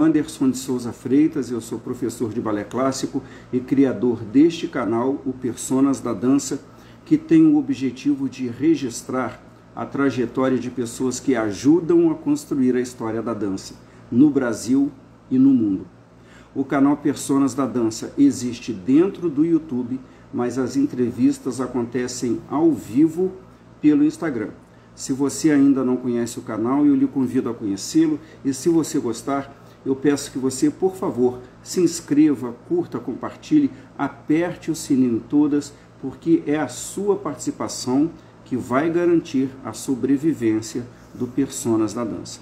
Anderson de Souza Freitas, eu sou professor de balé clássico e criador deste canal, o Personas da Dança, que tem o objetivo de registrar a trajetória de pessoas que ajudam a construir a história da dança, no Brasil e no mundo. O canal Personas da Dança existe dentro do YouTube, mas as entrevistas acontecem ao vivo pelo Instagram. Se você ainda não conhece o canal, eu lhe convido a conhecê-lo, e se você gostar, eu peço que você, por favor, se inscreva, curta, compartilhe, aperte o sininho todas, porque é a sua participação que vai garantir a sobrevivência do Personas da Dança.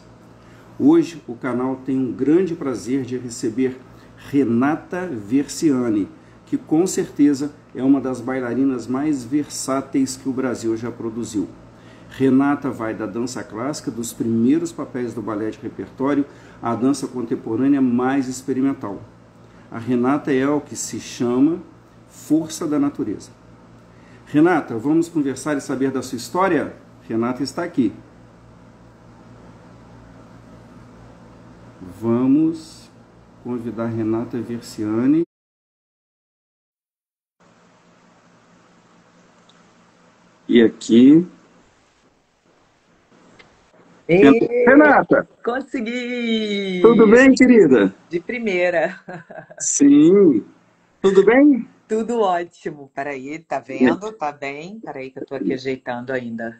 Hoje, o canal tem um grande prazer de receber Renata Versiani, que com certeza é uma das bailarinas mais versáteis que o Brasil já produziu. Renata vai da dança clássica, dos primeiros papéis do balé de repertório, à dança contemporânea mais experimental. A Renata é o que se chama força da natureza. Renata, vamos conversar e saber da sua história? Renata está aqui. Vamos convidar Renata Versiani. E aqui... Renata! Consegui! Tudo bem, querida? De primeira. Sim. Tudo bem? Tudo ótimo. Peraí, tá vendo? Tá bem? Peraí que eu tô aqui ajeitando ainda.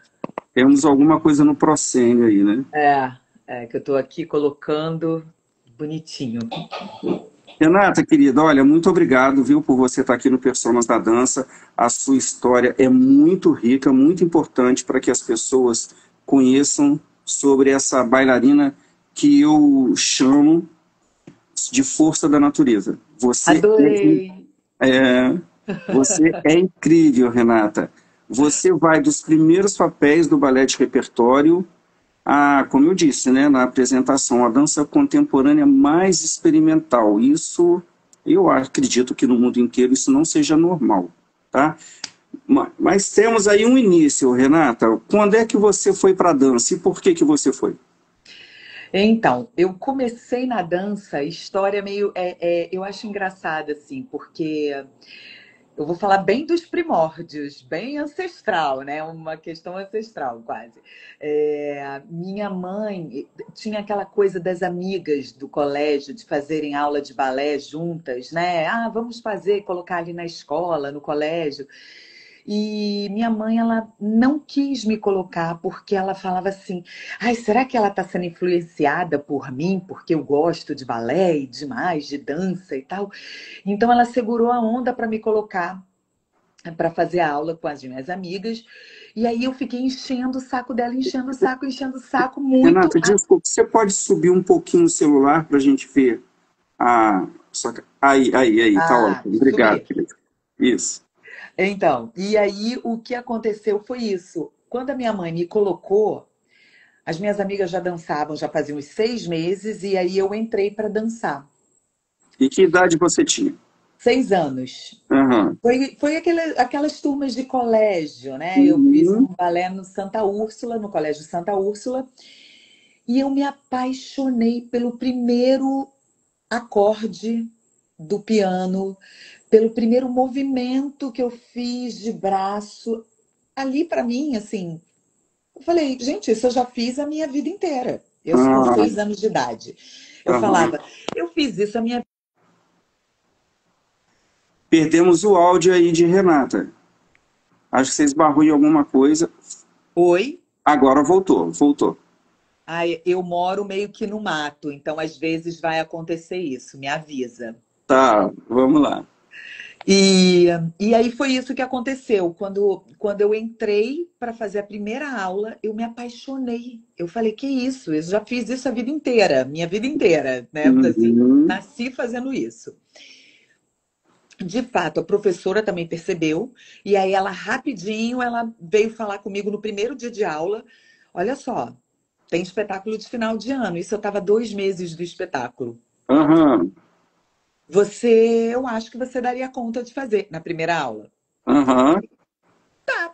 Temos alguma coisa no proscênio aí, né? É que eu tô aqui colocando bonitinho. Renata, querida, olha, muito obrigado, viu, por você estar aqui no Personas da Dança. A sua história é muito rica, muito importante para que as pessoas conheçam sobre essa bailarina que eu chamo de força da natureza. Adorei! Você é incrível, Renata. Você vai dos primeiros papéis do balé de repertório a, como eu disse, né, na apresentação, a dança contemporânea mais experimental. Isso, eu acredito que no mundo inteiro isso não seja normal, tá? Mas temos aí um início, Renata. Quando é que você foi para a dança e por que que você foi? Então, eu comecei na dança, história meio... eu acho engraçada, assim, porque... Eu vou falar bem dos primórdios, bem ancestral, né? Uma questão ancestral, quase. Minha mãe tinha aquela coisa das amigas do colégio de fazerem aula de balé juntas, né? Ah, vamos fazer, colocar ali na escola, no colégio. E minha mãe, ela não quis me colocar porque ela falava assim: ai, será que ela está sendo influenciada por mim porque eu gosto de balé e demais, de dança e tal? Então ela segurou a onda para me colocar para fazer aula com as minhas amigas. E aí eu fiquei enchendo o saco dela, enchendo o saco muito. Renata, desculpa, você pode subir um pouquinho o celular para a gente ver? Aí, tá ótimo. Obrigado, Subir. querido. Isso. Então, e aí o que aconteceu foi isso. Quando a minha mãe me colocou, as minhas amigas já dançavam, já faziam uns 6 meses, e aí eu entrei para dançar. E que idade você tinha? 6 anos. Aham. Foi aquelas turmas de colégio, né? Eu fiz um Uhum. balé no Santa Úrsula, no Colégio Santa Úrsula, e eu me apaixonei pelo primeiro acorde do piano, pelo primeiro movimento que eu fiz de braço. Ali, para mim, assim, eu falei, gente, isso eu já fiz a minha vida inteira. Eu com Ah, 6 anos de idade. Eu aham. falava, eu fiz isso a minha... Perdemos o áudio aí de Renata. Acho que você esbarrou em alguma coisa. Oi? Agora voltou. Ai, eu moro meio que no mato, então às vezes vai acontecer isso, me avisa. Tá, vamos lá. E, e aí foi isso que aconteceu. Quando eu entrei para fazer a primeira aula, eu me apaixonei. Eu falei, que isso? Eu já fiz isso a vida inteira, minha vida inteira, né? Assim, Uhum. nasci fazendo isso. De fato, a professora também percebeu, e aí ela rapidinho, ela veio falar comigo no primeiro dia de aula. Olha só, tem espetáculo de final de ano. Isso eu estava 2 meses do espetáculo. Aham, Eu acho que você daria conta de fazer na primeira aula. aham.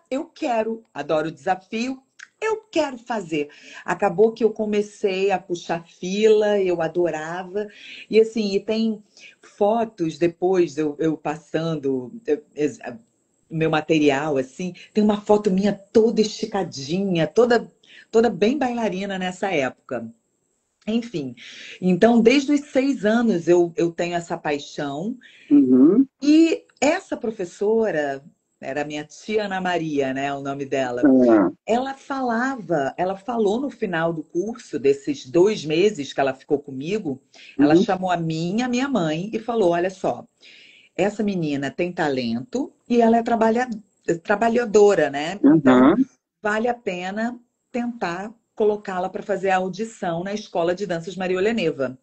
Eu quero, adoro o desafio, eu quero fazer. Acabou que eu comecei a puxar fila, eu adorava. E assim, e tem fotos depois eu passando meu material, assim, tem uma foto minha toda esticadinha, toda bem bailarina nessa época. Enfim, então desde os 6 anos eu tenho essa paixão. Uhum. E essa professora, era a minha tia Ana Maria, né, o nome dela. Ah, Ela falou no final do curso, desses 2 meses que ela ficou comigo, ela uhum. chamou a minha mãe e falou: olha só, essa menina tem talento e ela é trabalhadora, né? Então Aham, vale a pena tentar colocá-la para fazer a audição na Escola de Danças Maria Helena.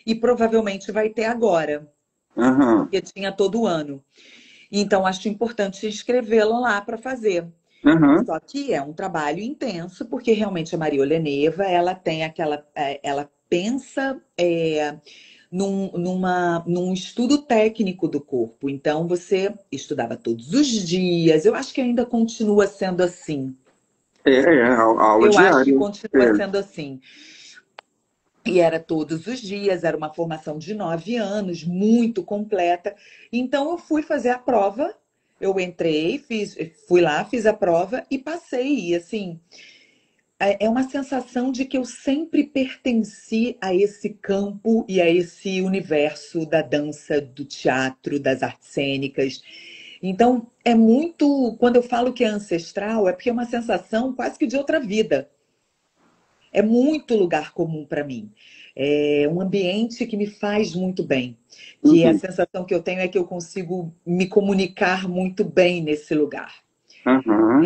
E provavelmente vai ter agora, aham, porque tinha todo ano. Então, acho importante inscrevê-la lá para fazer. aham. Só que é um trabalho intenso, porque realmente a Maria Oleneva, ela tem aquela, ela pensa num estudo técnico do corpo. Então, você estudava todos os dias. Eu acho que ainda continua sendo assim. A aula Eu acho que diária. continua sendo assim. E era todos os dias, era uma formação de 9 anos, muito completa. Então eu fui fazer a prova, eu entrei, fui lá, fiz a prova e passei. E assim, é uma sensação de que eu sempre pertenci a esse campo e a esse universo da dança, do teatro, das artes cênicas. Então, é muito. Quando eu falo que é ancestral, é porque é uma sensação quase que de outra vida. É muito lugar comum para mim. É um ambiente que me faz muito bem. Que a Uhum, sensação que eu tenho é que eu consigo me comunicar muito bem nesse lugar. aham.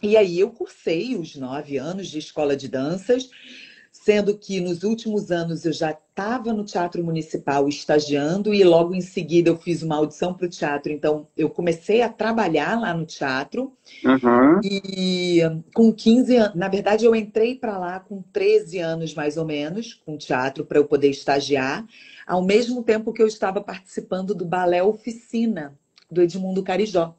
E aí eu cursei os 9 anos de escola de danças, sendo que nos últimos anos eu já estava no Teatro Municipal estagiando e logo em seguida eu fiz uma audição para o teatro. Então eu comecei a trabalhar lá no teatro. Aham. E com 15 anos, na verdade, eu entrei para lá com 13 anos, mais ou menos, com teatro, para eu poder estagiar, ao mesmo tempo que eu estava participando do Balé Oficina, do Edmundo Carijó,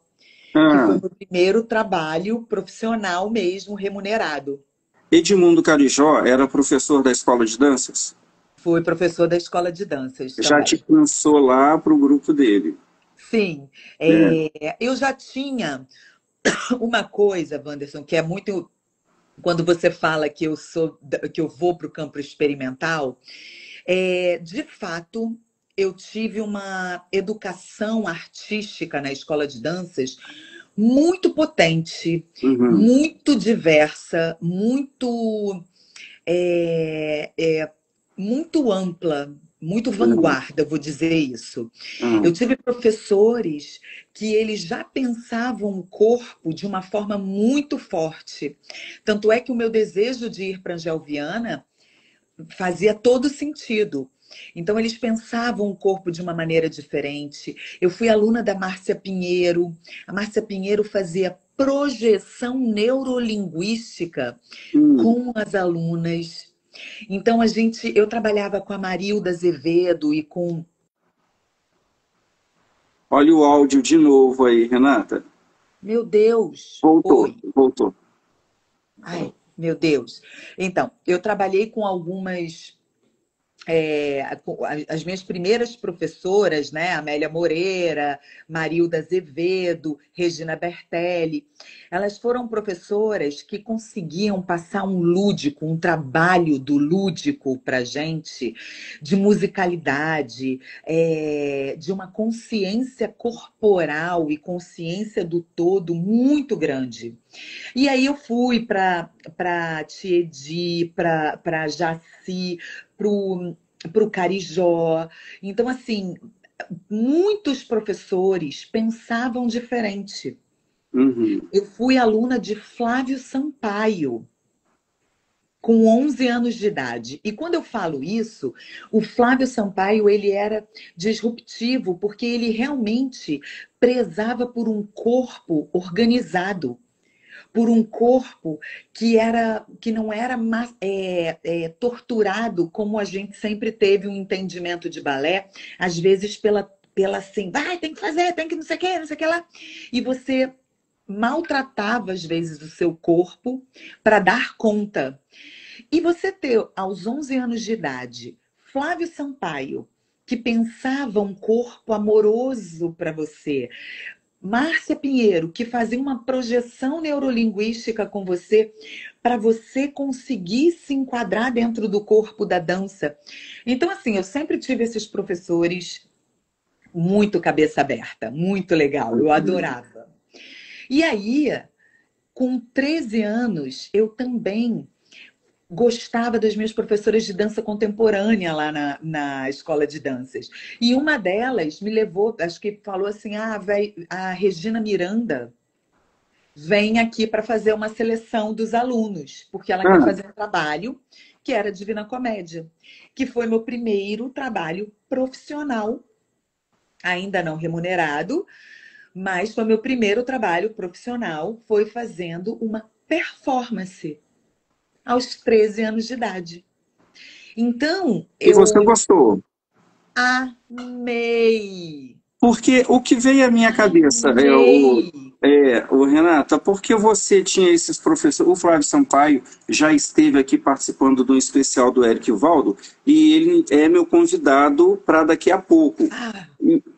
que foi Ah, o meu primeiro trabalho profissional mesmo, remunerado. Edmundo Carijó era professor da escola de danças? Fui professor da escola de danças Já te também. pensou lá para o grupo dele? Sim, É. eu já tinha uma coisa, Wanderson, que é muito quando você fala que que eu vou para o campo experimental. De fato, eu tive uma educação artística na escola de danças muito potente, Uhum, muito diversa, é, é, muito ampla, muito uhum, vanguarda, vou dizer isso. Eu uhum. tive professores que eles já pensavam o corpo de uma forma muito forte. Tanto é que o meu desejo de ir para Angel Viana fazia todo sentido. Então, eles pensavam o corpo de uma maneira diferente. Eu fui aluna da Márcia Pinheiro. A Márcia Pinheiro fazia projeção neurolinguística Hum. com as alunas. Então, eu trabalhava com a Marilda Azevedo e com. Olha o áudio de novo aí, Renata. Meu Deus! Voltou, Oi. voltou. Ai, meu Deus. Então, eu trabalhei com algumas as minhas primeiras professoras, né, Amélia Moreira, Marilda Azevedo, Regina Bertelli, elas foram professoras que conseguiam passar um lúdico, um trabalho do lúdico para gente, de musicalidade, de uma consciência corporal e consciência do todo muito grande. E aí eu fui para Tiedi, para Jaci, para o Carijó. Então, assim, muitos professores pensavam diferente. Uhum. Eu fui aluna de Flávio Sampaio, com 11 anos de idade. E quando eu falo isso, o Flávio Sampaio, ele era disruptivo, porque ele realmente prezava por um corpo organizado, por um corpo que não era torturado como a gente sempre teve um entendimento de balé, às vezes pela assim, vai, tem que fazer, tem que não sei o que lá. E você maltratava às vezes o seu corpo para dar conta. E você ter, aos 11 anos de idade, Flávio Sampaio, que pensava um corpo amoroso para você, Márcia Pinheiro, que fazia uma projeção neurolinguística com você para você conseguir se enquadrar dentro do corpo da dança. Então, assim, eu sempre tive esses professores muito cabeça aberta, muito legal, eu adorava. E aí, com 13 anos, eu também gostava das minhas professoras de dança contemporânea lá na escola de danças. E uma delas me levou, acho que falou assim, a Regina Miranda vem aqui para fazer uma seleção dos alunos, porque ela quer fazer um trabalho que era Divina Comédia, que foi meu primeiro trabalho profissional, ainda não remunerado, mas foi meu primeiro trabalho profissional, foi fazendo uma performance aos 13 anos de idade. Então, E você gostou? amei. Porque o que veio à minha cabeça Amei. o Renata, porque você tinha esses professores, o Flávio Sampaio já esteve aqui participando de um especial do Eric Valdo, e ele é meu convidado para daqui a pouco.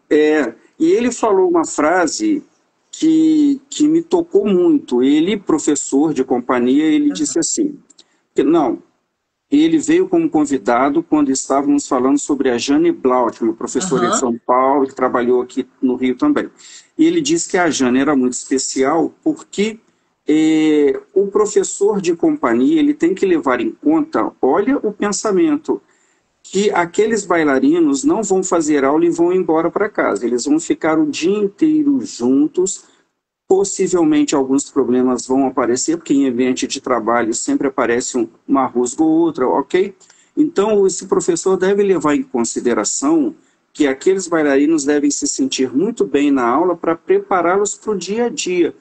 E ele falou uma frase que me tocou muito. Ele, professor de companhia, ele disse assim, que não, ele veio como convidado quando estávamos falando sobre a Jane Blaut, uma professora de São Paulo, que trabalhou aqui no Rio também. E ele disse que a Jane era muito especial porque o professor de companhia ele tem que levar em conta, olha o pensamento, que aqueles bailarinos não vão fazer aula e vão embora para casa. Eles vão ficar o dia inteiro juntos. Possivelmente alguns problemas vão aparecer, porque em ambiente de trabalho sempre aparece uma rusga ou outra, ok? Então, esse professor deve levar em consideração que aqueles bailarinos devem se sentir muito bem na aula para prepará-los para o dia a dia.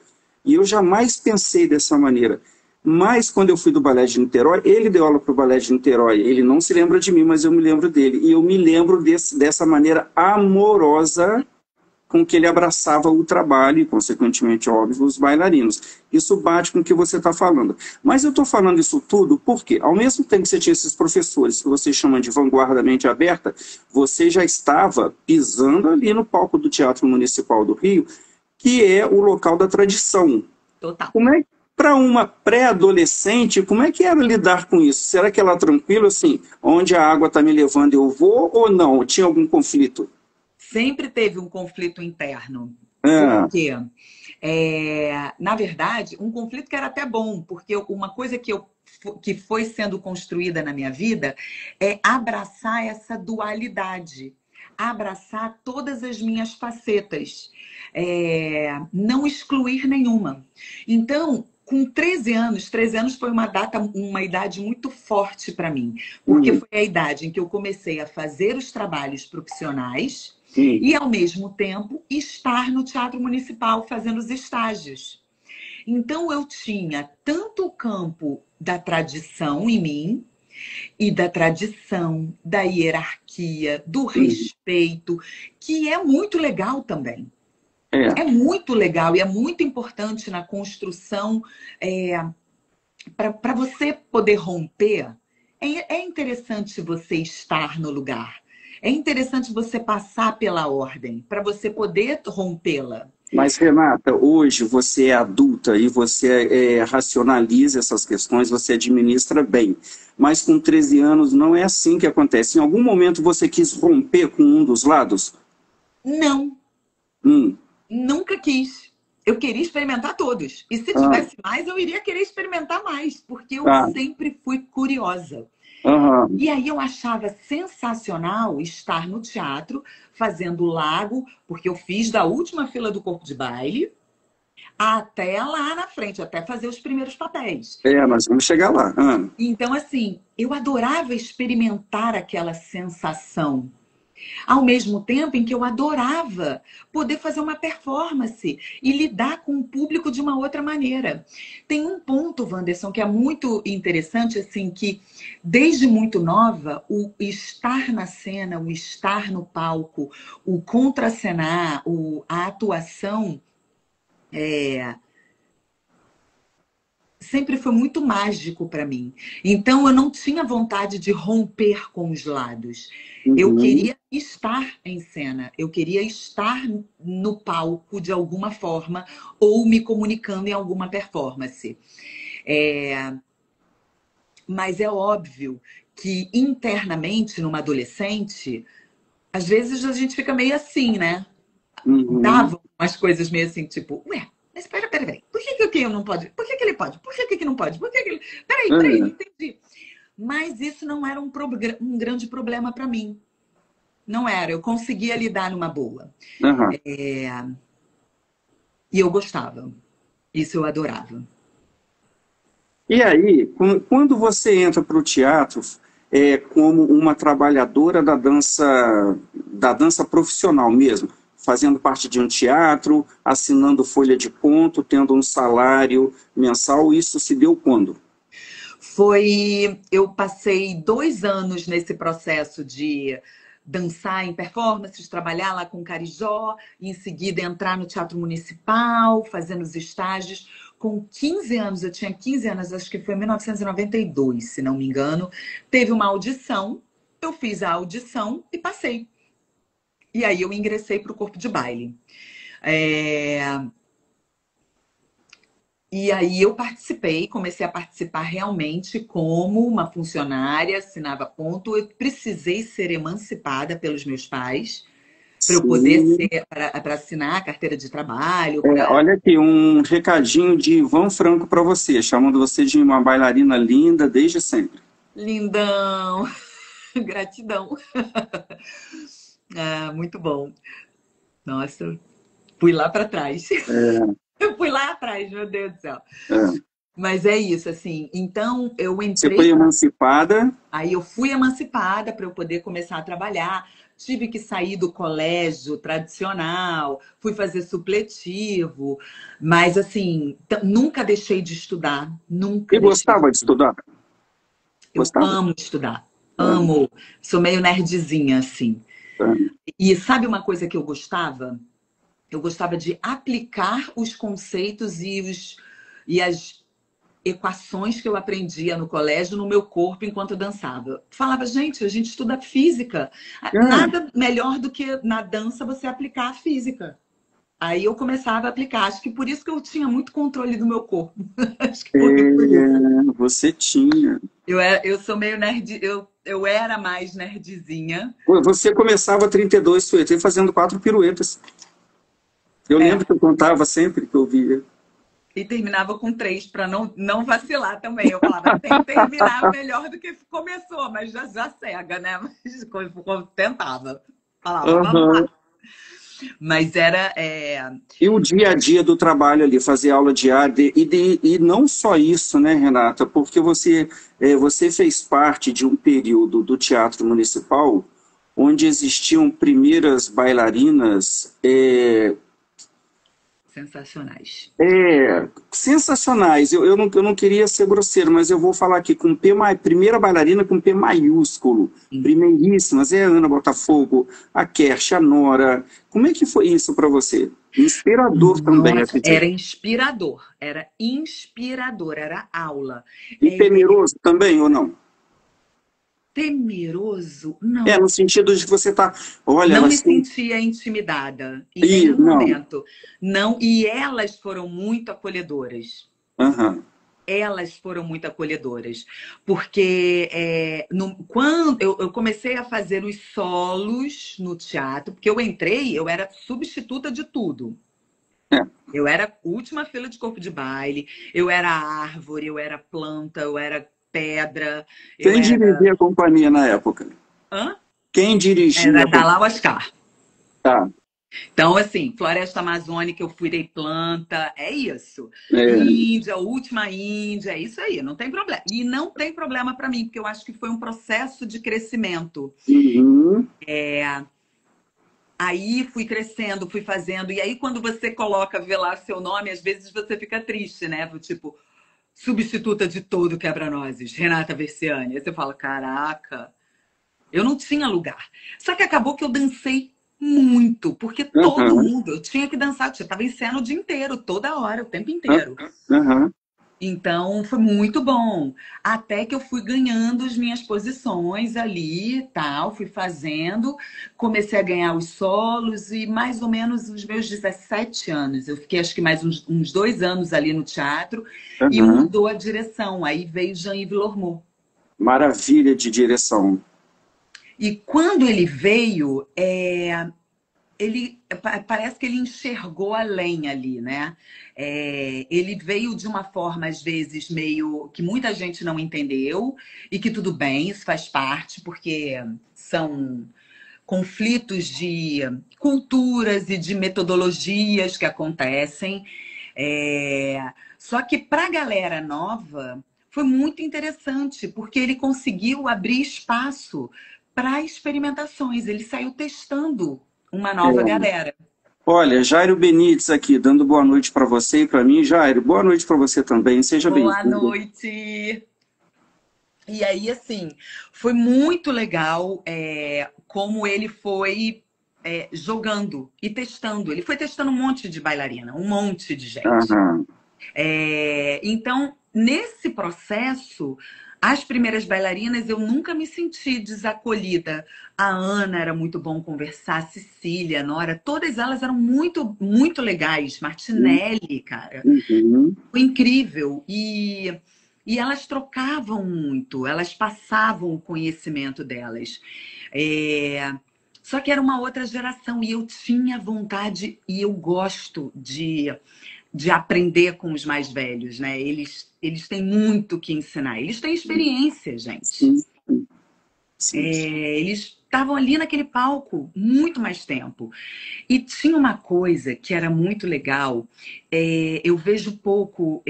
E eu jamais pensei dessa maneira. Mas, quando eu fui do Balé de Niterói, ele deu aula para o Balé de Niterói. Ele não se lembra de mim, mas eu me lembro dele. E eu me lembro dessa maneira amorosa com que ele abraçava o trabalho e, consequentemente, óbvio, os bailarinos. Isso bate com o que você está falando. Mas eu estou falando isso tudo porque, ao mesmo tempo que você tinha esses professores que você chama de vanguarda mente aberta, você já estava pisando ali no palco do Teatro Municipal do Rio, que é o local da tradição. Total. Como é para uma pré-adolescente, como é que era lidar com isso? Será que ela é tranquila, assim, onde a água está me levando eu vou ou não? Tinha algum conflito? Sempre teve um conflito interno. Por quê? Na verdade, um conflito que era até bom, porque uma coisa que foi sendo construída na minha vida é abraçar essa dualidade, abraçar todas as minhas facetas, não excluir nenhuma. Então, com 13 anos foi uma idade muito forte para mim, porque foi a idade em que eu comecei a fazer os trabalhos profissionais e, ao mesmo tempo, estar no Teatro Municipal fazendo os estágios. Então, eu tinha tanto o campo da tradição em mim, e da tradição, da hierarquia, do respeito, que é muito legal também. É muito legal e é muito importante na construção. Para você poder romper, é interessante você estar no lugar. É interessante você passar pela ordem, para você poder rompê-la. Mas, Renata, hoje você é adulta e você racionaliza essas questões, você administra bem. Mas com 13 anos não é assim que acontece. Em algum momento você quis romper com um dos lados? Não. Nunca quis. Eu queria experimentar todos. E se tivesse mais, eu iria querer experimentar mais, porque eu sempre fui curiosa. E aí eu achava sensacional estar no teatro, fazendo lago, porque eu fiz da última fila do corpo de baile até lá na frente, até fazer os primeiros papéis. Nós vamos chegar lá. Então, assim, eu adorava experimentar aquela sensação. Ao mesmo tempo em que eu adorava poder fazer uma performance e lidar com o público de uma outra maneira. Tem um ponto, Wanderson, que é muito interessante, assim, que desde muito nova, o estar na cena, o estar no palco, o contracenar, a atuação, sempre foi muito mágico para mim. Então, eu não tinha vontade de romper com os lados. Eu queria estar em cena, eu queria estar no palco de alguma forma ou me comunicando em alguma performance. Mas é óbvio que internamente, numa adolescente, às vezes a gente fica meio assim, né? Davam umas coisas meio assim, tipo, ué, mas peraí, por que eu não pode? Por que ele pode? Por que não pode? Por que ele... Peraí, não entendi. Mas isso não era um grande problema para mim. Não era, eu conseguia lidar numa boa. E eu gostava. Isso eu adorava. E aí, quando você entra para o teatro como uma trabalhadora da dança profissional mesmo, fazendo parte de um teatro, assinando folha de ponto, tendo um salário mensal, isso se deu quando? Eu passei 2 anos nesse processo de dançar em performances, trabalhar lá com Carijó, em seguida entrar no Teatro Municipal, fazendo os estágios. Com 15 anos, eu tinha 15 anos, acho que foi em 1992, se não me engano, teve uma audição, eu fiz a audição e passei. E aí eu ingressei para o corpo de baile. E aí eu comecei a participar realmente como uma funcionária, assinava ponto. Eu precisei ser emancipada pelos meus pais para eu poder para assinar a carteira de trabalho. Olha aqui, um recadinho de Ivan Franco para você, chamando você de uma bailarina linda desde sempre. Lindão! Gratidão! Muito bom. Nossa, fui lá para trás. Eu fui lá atrás, meu Deus do céu. Mas é isso, assim. Então, eu entrei... Você foi emancipada? Aí eu fui emancipada para eu poder começar a trabalhar. Tive que sair do colégio tradicional, fui fazer supletivo. Mas, assim, nunca deixei de estudar. Nunca. E gostava de estudar? Eu amo estudar. Amo. Sou meio nerdzinha, assim. E sabe uma coisa que eu gostava? Eu gostava de aplicar os conceitos e as equações que eu aprendia no colégio no meu corpo enquanto eu dançava. Falava, gente, a gente estuda física. Nada melhor do que na dança você aplicar a física. Aí eu começava a aplicar. Acho que por isso que eu tinha muito controle do meu corpo. Acho que por isso. Você tinha. Eu sou meio nerd. Eu era mais nerdzinha. Você começava 32 suetes fazendo 4 piruetas. Eu lembro que eu contava sempre que eu via. E terminava com 3, para não vacilar também. Eu falava, tem que terminar melhor do que começou, mas já cega, né? Mas tentava. Falava, vamos lá. Mas era... E o dia a dia do trabalho ali, fazer aula diária, e não só isso, né, Renata? Porque você fez parte de um período do Teatro Municipal onde existiam primeiras bailarinas... sensacionais. Sensacionais. Eu não queria ser grosseiro, mas eu vou falar aqui com primeira bailarina com P maiúsculo. Primeiríssimas. É a Ana Botafogo, a Kersh, a Nora. Como é que foi isso para você? Inspirador também. Era inspirador, era aula. E temeroso também, ou não? Temeroso? Não. No sentido de que você está... Olha, não me sentia intimidada em nenhum momento. Não. E elas foram muito acolhedoras. Elas foram muito acolhedoras. Porque quando eu comecei a fazer os solos no teatro, porque eu era substituta de tudo. Eu era última fila de corpo de baile, eu era árvore, eu era planta, eu era pedra. Quem dirigia a companhia na época? Quem dirigia? Era Dalal Ascar. Tá. Então, assim, Floresta Amazônica, eu furei planta, é isso. Índia, última Índia, é isso aí, não tem problema. E não tem problema para mim, porque eu acho que foi um processo de crescimento. Aí fui crescendo, fui fazendo. E aí, quando você coloca, vê lá seu nome, às vezes você fica triste, né? Tipo... substituta de todo quebra-nozes, Renata Versiani. Aí você fala, caraca, eu não tinha lugar. Só que acabou que eu dancei muito, porque todo mundo, eu tinha que dançar, eu estava em cena o dia inteiro, toda hora, o tempo inteiro. Então foi muito bom. Até que eu fui ganhando as minhas posições ali, e tal, fui fazendo, comecei a ganhar os solos e mais ou menos os meus 17 anos. Eu fiquei acho que mais uns 2 anos ali no teatro e Aham. mudou a direção. Aí veio Jean-Yves Lormeau. Maravilha de direção. E quando ele veio, parece que ele enxergou além ali, né? Ele veio de uma forma, às vezes, meio que muita gente não entendeu, e que tudo bem, isso faz parte, porque são conflitos de culturas e de metodologias que acontecem. Só que para a galera nova foi muito interessante, porque ele conseguiu abrir espaço para experimentações, ele saiu testando uma nova galera. Olha, Jairo Benites aqui, dando boa noite para você e para mim. Jairo, boa noite para você também. Seja Boa bem-vindo. noite! E aí, assim, foi muito legal como ele foi jogando e testando. Ele foi testando um monte de bailarina, um monte de gente. Aham. Então, nesse processo, as primeiras bailarinas eu nunca me senti desacolhida. A Ana era muito bom conversar, a Cecília, a Nora, todas elas eram muito, muito legais. Martinelli, cara. Uhum. Foi incrível. E elas trocavam muito, elas passavam o conhecimento delas. É, Só que era uma outra geração e eu tinha vontade e eu gosto de aprender com os mais velhos, né? Eles têm muito que ensinar, eles têm experiência, gente. Sim, sim, sim. Eles estavam ali naquele palco muito mais tempo. E tinha uma coisa que era muito legal. Eu vejo pouco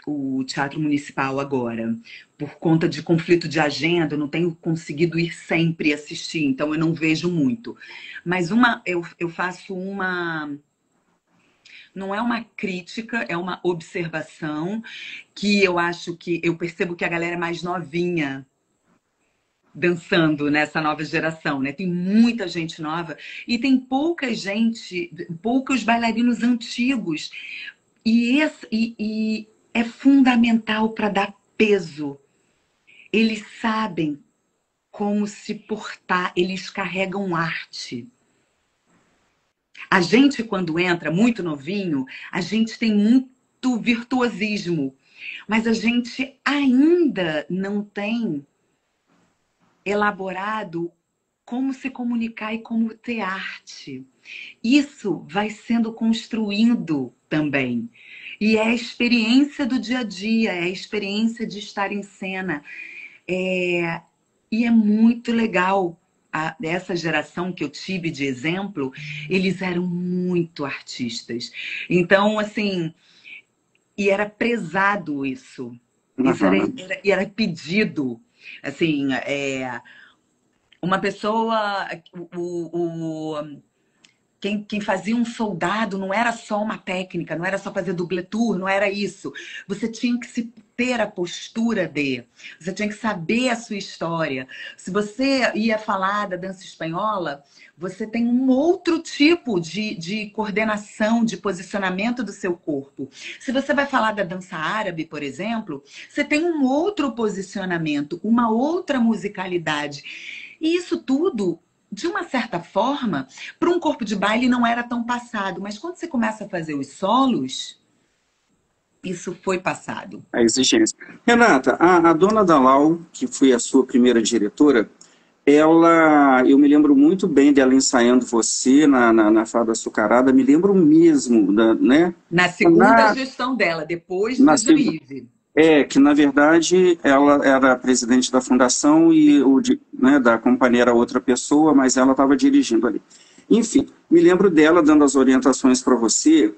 o Teatro Municipal agora, por conta de conflito de agenda, eu não tenho conseguido ir sempre assistir, então eu não vejo muito. Mas eu faço uma. Não é uma crítica, é uma observação que eu acho que eu percebo que a galera é mais novinha dançando nessa nova geração, né? Tem muita gente nova e tem pouca gente, poucos bailarinos antigos. E é fundamental para dar peso. Eles sabem como se portar, eles carregam arte. A gente, quando entra muito novinho, a gente tem muito virtuosismo, mas a gente ainda não tem elaborado como se comunicar e como ter arte. Isso vai sendo construindo também. E é a experiência do dia a dia, é a experiência de estar em cena. E é muito legal. Dessa geração que eu tive de exemplo, eles eram muito artistas. Então, assim, e era prezado isso. Isso Aham. era pedido. Assim, uma pessoa, quem fazia um soldado não era só uma técnica, não era só fazer double tour, não era isso. Você tinha que ter a postura você tinha que saber a sua história. Se você ia falar da dança espanhola, você tem um outro tipo de coordenação, de posicionamento do seu corpo. Se você vai falar da dança árabe, por exemplo, você tem um outro posicionamento, uma outra musicalidade. E isso tudo, de uma certa forma, para um corpo de baile não era tão passado, mas quando você começa a fazer os solos, isso foi passado. A exigência. Renata, a dona Dalau, que foi a sua primeira diretora, eu me lembro muito bem dela ensaiando você na Fada Açucarada, me lembro mesmo, né? Na segunda Na, gestão dela, depois na, do seg- Jean-Yves. que na verdade ela era presidente da fundação e né, da companhia era outra pessoa, mas ela estava dirigindo ali. Enfim, me lembro dela dando as orientações para você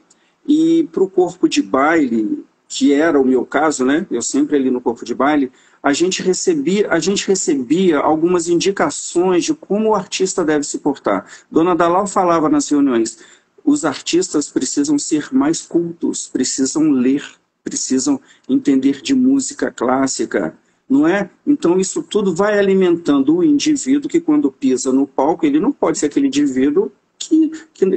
e para o corpo de baile, que era o meu caso, né? Eu sempre ali no corpo de baile, a gente recebia algumas indicações de como o artista deve se portar. Dona Dalal falava nas reuniões, os artistas precisam ser mais cultos, precisam ler, precisam entender de música clássica, não é? Então isso tudo vai alimentando o indivíduo que quando pisa no palco, ele não pode ser aquele indivíduo que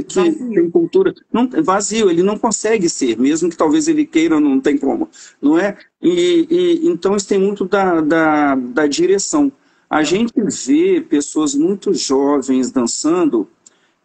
tem cultura. Não, vazio, ele não consegue ser, mesmo que talvez ele queira, não tem como, não é? Então isso tem muito da direção. A gente vê pessoas muito jovens dançando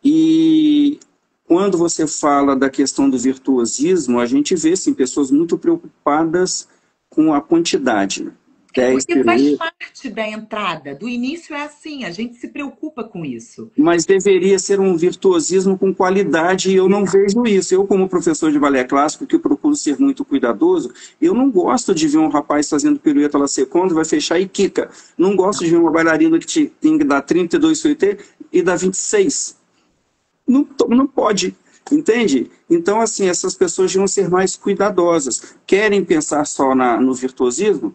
e quando você fala da questão do virtuosismo, a gente vê sim, pessoas muito preocupadas com a quantidade. Né? 10 Porque faz piruetas. parte da entrada. Do início é assim, a gente se preocupa com isso. Mas deveria ser um virtuosismo com qualidade e eu não vejo isso. Eu, como professor de balé clássico, que procuro ser muito cuidadoso, eu não gosto de ver um rapaz fazendo pirueta lá seconda, vai fechar e quica. Não gosto de ver uma bailarina que tem que dar 32 suité e dá 26. Não pode, entende? Então, assim, essas pessoas deviam ser mais cuidadosas. Querem pensar só no virtuosismo?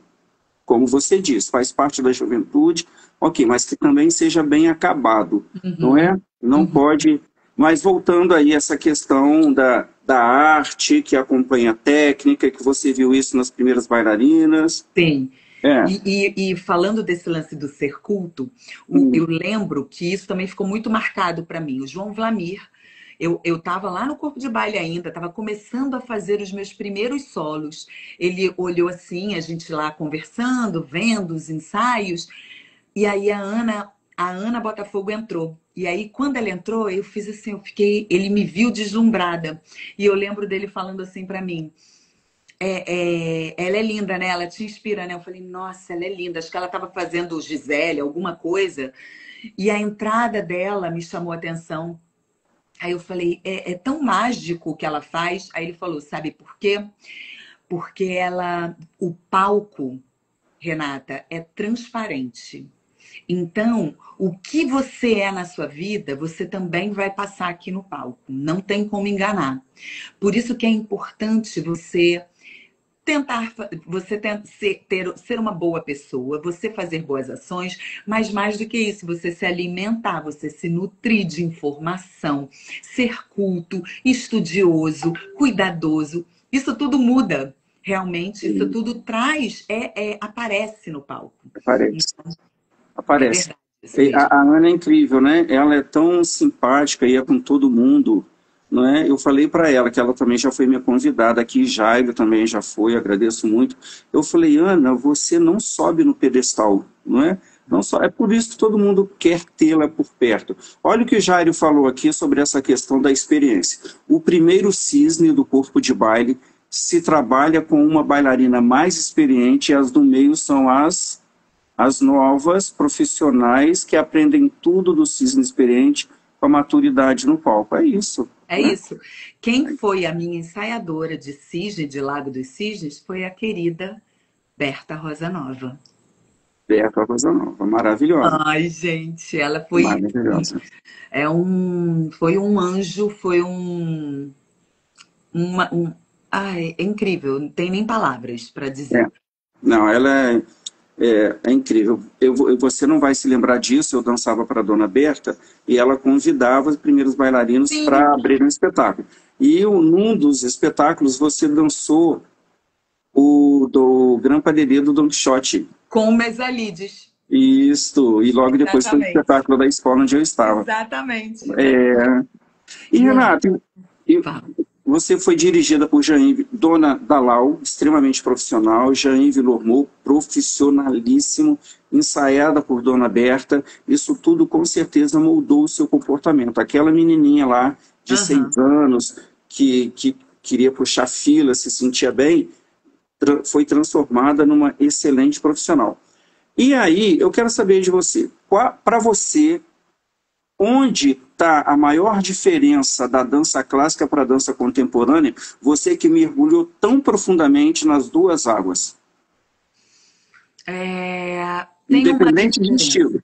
Como você diz, faz parte da juventude, ok, mas que também seja bem acabado, não é? Não pode... Mas voltando aí a essa questão da arte, que acompanha a técnica, que você viu isso nas primeiras bailarinas. Sim. É. E falando desse lance do ser culto, eu lembro que isso também ficou muito marcado para mim. O João Vlamir, eu estava lá no corpo de baile ainda, estava começando a fazer os meus primeiros solos. Ele olhou assim, a gente lá conversando, vendo os ensaios, e aí a Ana Botafogo entrou. E aí, quando ela entrou, eu fiz assim, ele me viu deslumbrada. E eu lembro dele falando assim para mim, ela é linda, né? Ela te inspira, né? Eu falei, nossa, ela é linda. Acho que ela estava fazendo Gisele, alguma coisa. E a entrada dela me chamou a atenção. Aí eu falei, é tão mágico o que ela faz. Aí ele falou, sabe por quê? Porque o palco, Renata, é transparente. Então, o que você é na sua vida, você também vai passar aqui no palco. Não tem como enganar. Por isso que é importante você ser uma boa pessoa, você fazer boas ações, mas mais do que isso, você se alimentar, você se nutrir de informação, ser culto, estudioso, cuidadoso. Isso tudo muda, realmente, isso tudo aparece no palco. Aparece. Então, é Aparece. verdade isso mesmo. A Ana é incrível, né? Ela é tão simpática e é com todo mundo, não é? Eu falei para ela que ela também já foi minha convidada aqui, Jairo também já foi, agradeço muito. Eu falei, Ana, você não sobe no pedestal, não é? Não só, é por isso que todo mundo quer tê-la por perto. Olha o que o Jairo falou aqui sobre essa questão da experiência. O primeiro cisne do corpo de baile se trabalha com uma bailarina mais experiente e as do meio são as novas profissionais que aprendem tudo do cisne experiente com a maturidade no palco. É isso. É isso. Quem foi a minha ensaiadora de cisne, de Lago dos Cisnes, foi a querida Berta Rosanova. Berta Rosanova, maravilhosa. Ai, gente, ela foi Maravilhosa. foi um anjo, foi ai, é incrível, não tem nem palavras para dizer. Não, ela é incrível. Você não vai se lembrar disso, eu dançava para a Dona Berta e ela convidava os primeiros bailarinos para abrir um espetáculo. E num dos espetáculos você dançou o do Gran Padedê do Don Quixote. Com o Mesalides. Isso, e logo depois foi o Exatamente. espetáculo da escola onde eu estava. Exatamente. E Renato, Fala. você foi dirigida por Jean-Yves, Dona Dalal, extremamente profissional, Jean-Yves Lormeau, profissionalíssimo, ensaiada por Dona Berta, isso tudo com certeza moldou o seu comportamento. Aquela menininha lá de 6 anos que queria puxar fila, se sentia bem, foi transformada numa excelente profissional. E aí, eu quero saber de você, para você, onde está a maior diferença da dança clássica para a dança contemporânea, você que mergulhou tão profundamente nas duas águas? Independente de estilo.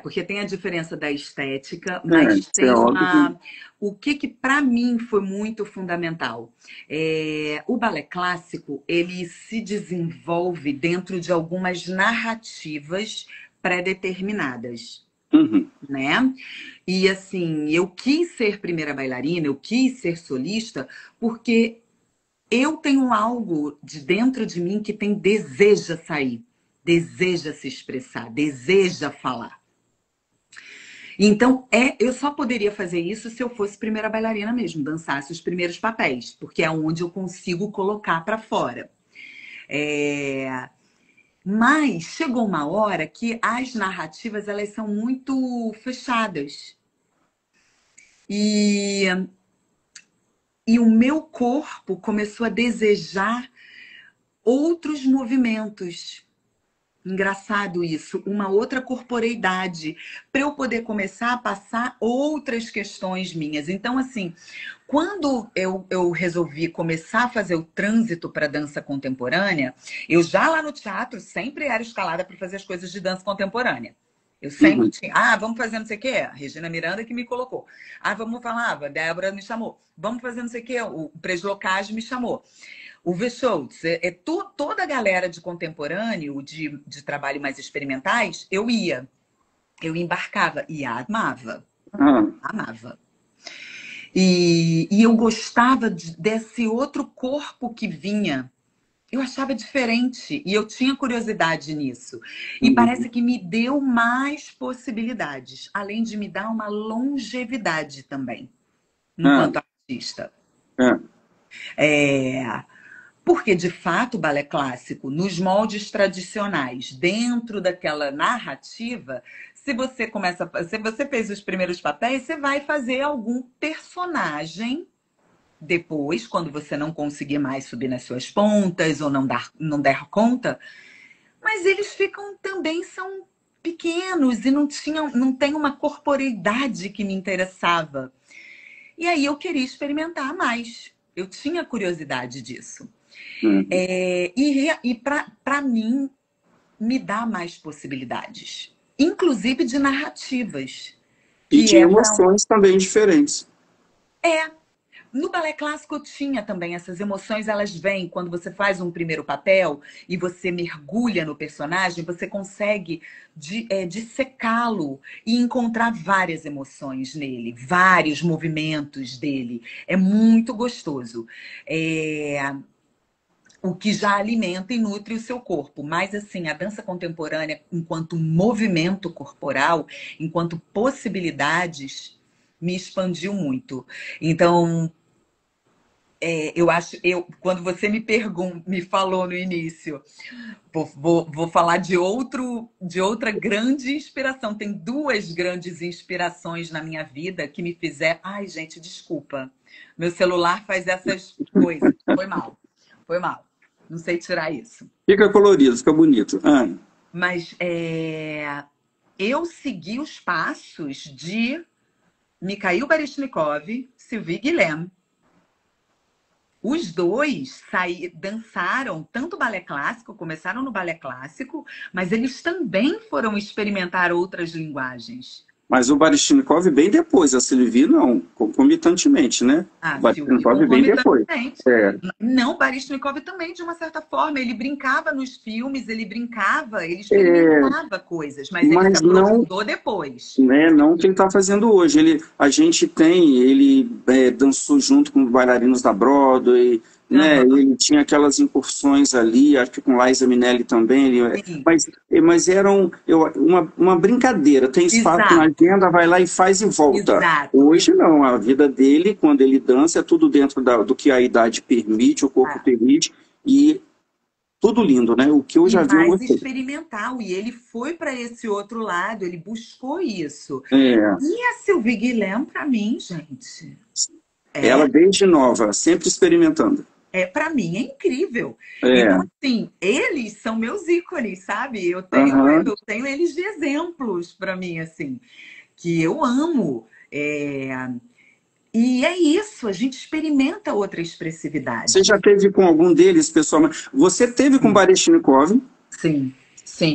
Porque tem a diferença da estética, mas tem o que para mim foi muito fundamental. O balé clássico, ele se desenvolve dentro de algumas narrativas pré-determinadas. Né? E assim, eu quis ser primeira bailarina, eu quis ser solista, porque eu tenho algo de dentro de mim que deseja sair, deseja se expressar, deseja falar. Então, eu só poderia fazer isso se eu fosse primeira bailarina mesmo, dançasse os primeiros papéis, porque é onde eu consigo colocar para fora. Mas chegou uma hora que as narrativas elas são muito fechadas. E o meu corpo começou a desejar outros movimentos. Engraçado isso, uma outra corporeidade, para eu poder começar a passar outras questões minhas. Então, assim, quando eu resolvi começar a fazer o trânsito para dança contemporânea, eu já lá no teatro sempre era escalada para fazer as coisas de dança contemporânea. Eu sempre tinha, vamos fazer não sei o quê, a Regina Miranda que me colocou. Vamos falar, a Débora me chamou. Vamos fazer não sei o quê, o Preslocage me chamou. O V-Schultz, toda a galera de contemporâneo, de trabalho mais experimentais, eu embarcava e amava. Amava. E eu gostava desse outro corpo que vinha. Eu achava diferente e eu tinha curiosidade nisso. E parece que me deu mais possibilidades, além de me dar uma longevidade também, enquanto artista. Porque, de fato, o balé clássico, nos moldes tradicionais, dentro daquela narrativa, se você fez os primeiros papéis, você vai fazer algum personagem depois, quando você não conseguir mais subir nas suas pontas ou não der conta, mas eles também são pequenos e não tem uma corporeidade que me interessava. E aí eu queria experimentar mais. Eu tinha curiosidade disso. E para mim, me dá mais possibilidades. Inclusive de narrativas. E de emoções também diferentes. No balé clássico eu tinha também essas emoções, elas vêm quando você faz um primeiro papel e você mergulha no personagem, você consegue dissecá-lo e encontrar várias emoções nele, vários movimentos dele. É muito gostoso. O que já alimenta e nutre o seu corpo. Mas, assim, a dança contemporânea, enquanto movimento corporal, enquanto possibilidades, me expandiu muito. Então, quando você me falou no início, vou falar de outra grande inspiração. Tem duas grandes inspirações na minha vida que me fizeram... Ai, gente, desculpa. Meu celular faz essas coisas. Foi mal. Não sei tirar isso. Fica colorido, fica bonito. Mas eu segui os passos de Mikhail Baryshnikov, Sylvie Guillem. Os dois dançaram tanto balé clássico, começaram no balé clássico, mas eles também foram experimentar outras linguagens. Mas o Baryshnikov bem depois, a Sylvie não, concomitantemente, né? O Baryshnikov bem depois. Não, o Baryshnikov também, de uma certa forma, ele brincava nos filmes, ele experimentava coisas, mas ele se aprofundou depois. Não o que ele está fazendo hoje. Ele dançou junto com bailarinos da Broadway, né? Ele tinha aquelas incursões ali, acho que com Liza Minnelli também, mas eram uma brincadeira, tem espaço na agenda, vai lá e faz e volta. Hoje não, a vida dele, quando ele dança, é tudo dentro do que a idade permite, o corpo permite, e tudo lindo, né? O que eu já vi... Mais experimental, e ele foi para esse outro lado, ele buscou isso. E a Sylvie Guillem, para mim, gente... Ela desde nova, sempre experimentando. Para mim é incrível. Então, assim, eles são meus ícones, sabe? Eu tenho eles de exemplos para mim, assim, que eu amo. E é isso, a gente experimenta outra expressividade. Você já teve com algum deles, pessoal? Você teve com Baryshnikov? Sim.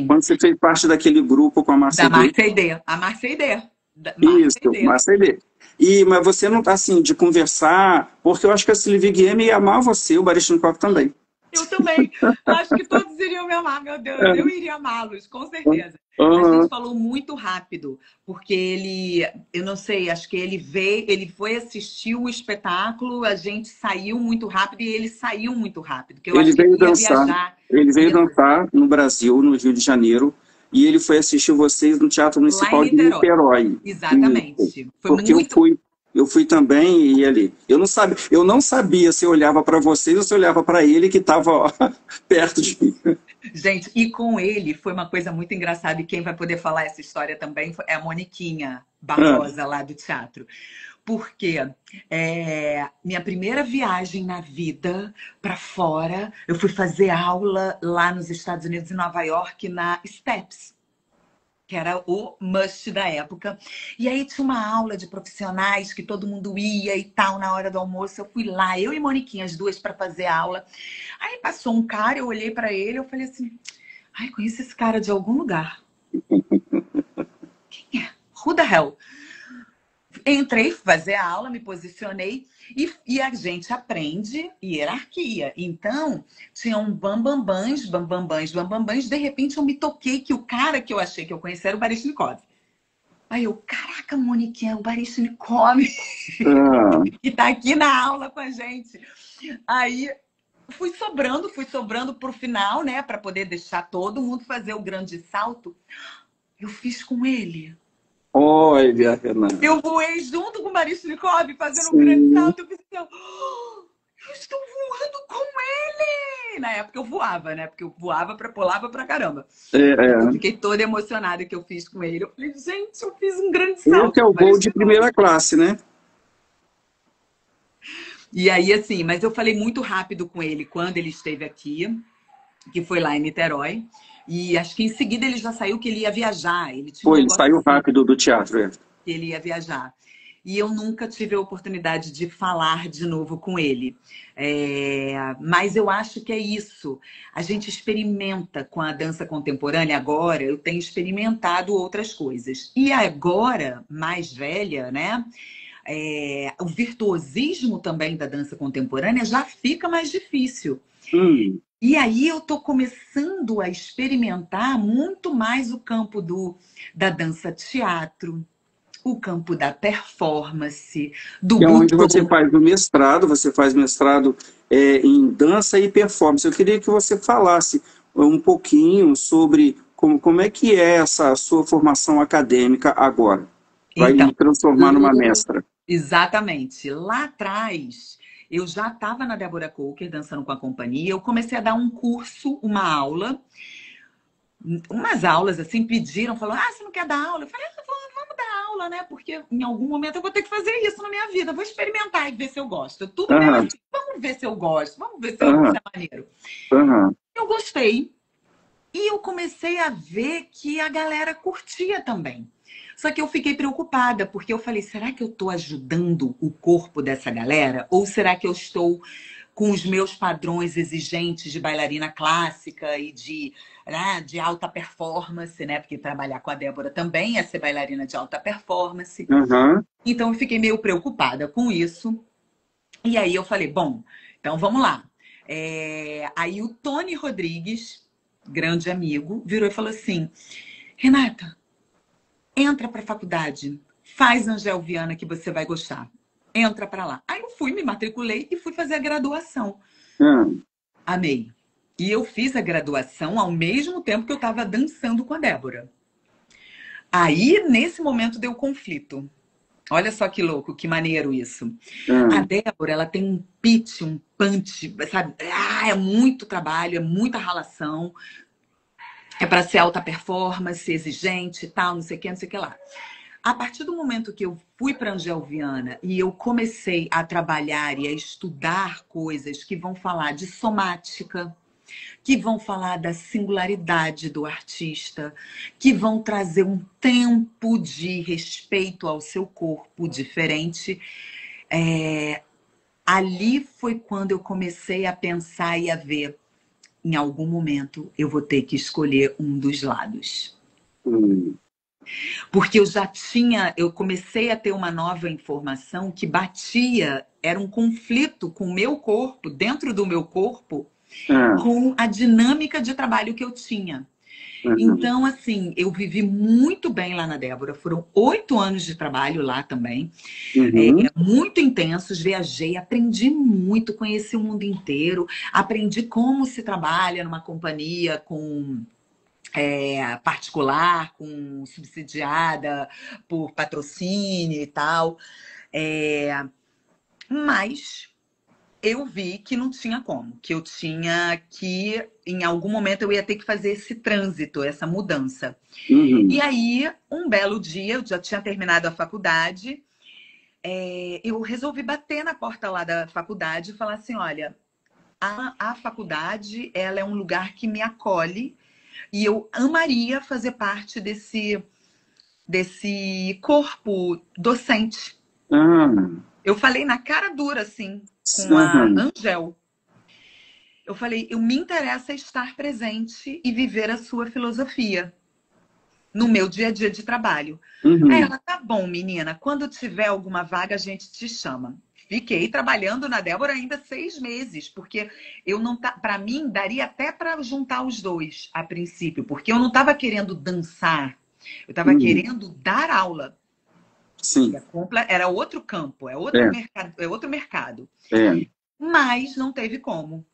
Quando você fez parte daquele grupo com a Marseille. Da Marseille. A Marseille. Isso, Marseille. Mas você não está assim, de conversar, porque eu acho que a Sylvie Guillem ia amar você, o Baryshnikov também. Eu também. Acho que todos iriam me amar, meu Deus. Eu iria amá-los, com certeza. A gente falou muito rápido, porque eu não sei, acho que ele foi assistir o espetáculo, a gente saiu muito rápido e ele saiu muito rápido. Ele veio dançar no Brasil, no Rio de Janeiro. e ele foi assistir vocês no Teatro Lá em Municipal de Niterói. Niterói. Isso. Exatamente. Foi Porque muito. eu fui também e ia ali. Eu não sabia se eu olhava para vocês ou se eu olhava para ele que estava perto de mim. Gente, e com ele foi uma coisa muito engraçada, e quem vai poder falar essa história também é a Moniquinha Barbosa, lá do teatro. Porque minha primeira viagem na vida para fora, eu fui fazer aula lá nos Estados Unidos, em Nova York, na Steps, que era o must da época. E aí tinha uma aula de profissionais que todo mundo ia e tal, na hora do almoço. Eu fui lá, eu e Moniquinha, as duas, para fazer aula. Aí passou um cara, eu olhei para ele, eu falei assim, ai, conheço esse cara de algum lugar. Quem é? Who the hell? Entrei, fazer a aula, me posicionei e a gente aprende hierarquia. Então, tinham bambambãs, bambambãs, bambambãs. De repente, eu me toquei que o cara que eu achei que eu conhecia era o Baryshnikov. Aí eu, caraca, Moniquinha, é o Baryshnikov que tá aqui na aula com a gente. Aí fui sobrando pro final, né, para poder deixar todo mundo fazer o grande salto. Eu fiz com ele. Olha, Renata. Eu voei junto com o Baryshnikov, fazendo um grande Sim. salto. Eu pensei, oh, eu estou voando com ele! Na época eu voava, né? Porque eu voava, pulava pra caramba. Eu fiquei toda emocionada que eu fiz com ele. Eu falei, gente, eu fiz um grande salto. Esse é o voo de primeira classe, né? E aí, assim, mas eu falei muito rápido com ele quando ele esteve aqui, que foi lá em Niterói. E acho que em seguida ele já saiu que ele ia viajar. Ele tinha um Ele negócio saiu assim, rápido do teatro. que ele ia viajar. E eu nunca tive a oportunidade de falar de novo com ele. Mas eu acho que é isso. A gente experimenta com a dança contemporânea agora. Eu tenho experimentado outras coisas. E agora, mais velha, né? O virtuosismo também da dança contemporânea já fica mais difícil. E aí eu estou começando a experimentar muito mais o campo da dança-teatro, o campo da performance, do Que é onde butô. você faz mestrado em dança e performance. Eu queria que você falasse um pouquinho sobre como é que é essa sua formação acadêmica agora. Vai Então, me transformar numa mestra. Exatamente. Lá atrás, eu já estava na Débora Coker, dançando com a companhia. Eu comecei a dar um curso, uma aula. Umas aulas, assim, pediram, falaram, você não quer dar aula? Eu falei, vamos dar aula, né? Porque em algum momento eu vou ter que fazer isso na minha vida. Vou experimentar e ver se eu gosto. Tudo bem, assim, vamos ver se eu gosto. Vamos ver se é maneiro. Eu gostei. E eu comecei a ver que a galera curtia também. Só que eu fiquei preocupada, porque eu falei, será que eu estou ajudando o corpo dessa galera? Ou será que eu estou com os meus padrões exigentes de bailarina clássica e de alta performance, né? Porque trabalhar com a Débora também é ser bailarina de alta performance. Então eu fiquei meio preocupada com isso. E aí eu falei, bom, então vamos lá. Aí o Tony Rodrigues, grande amigo, virou e falou assim, Renata, entra para a faculdade, faz Angel Viana que você vai gostar. Entra para lá. Aí eu fui, me matriculei e fui fazer a graduação. Amei. E eu fiz a graduação ao mesmo tempo que eu estava dançando com a Débora. Aí, nesse momento, deu conflito. Olha só que louco, que maneiro isso. A Débora, ela tem um pitch, um punch, sabe? É muito trabalho, é muita ralação. É para ser alta performance, exigente e tal, não sei o que, não sei o que lá. A partir do momento que eu fui para Angel Viana e eu comecei a trabalhar e a estudar coisas que vão falar de somática, que vão falar da singularidade do artista, que vão trazer um tempo de respeito ao seu corpo diferente, ali foi quando eu comecei a pensar e a ver, em algum momento eu vou ter que escolher um dos lados. Porque eu comecei a ter uma nova informação que batia, era um conflito com o meu corpo, dentro do meu corpo, com a dinâmica de trabalho que eu tinha. Então, assim, eu vivi muito bem lá na Débora. Foram 8 anos de trabalho lá também. Muito intensos. Viajei, aprendi muito, conheci o mundo inteiro. Aprendi como se trabalha numa companhia com particular, com subsidiada por patrocínio e tal. Mas eu vi que não tinha como, que eu tinha que, em algum momento, eu ia ter que fazer esse trânsito, essa mudança. E aí, um belo dia, eu já tinha terminado a faculdade, eu resolvi bater na porta lá da faculdade e falar assim, olha, a faculdade, ela é um lugar que me acolhe e eu amaria fazer parte desse corpo docente. Eu falei na cara dura, assim, com a Angel. Eu falei, eu me interessa estar presente e viver a sua filosofia no meu dia a dia de trabalho. Aí ela, tá bom, menina, quando tiver alguma vaga, a gente te chama. Fiquei trabalhando na Débora ainda 6 meses, porque eu não para mim daria até para juntar os dois a princípio, porque eu não estava querendo dançar, eu estava querendo dar aula. Sim. Era outro campo, outro mercado. Mas não teve como.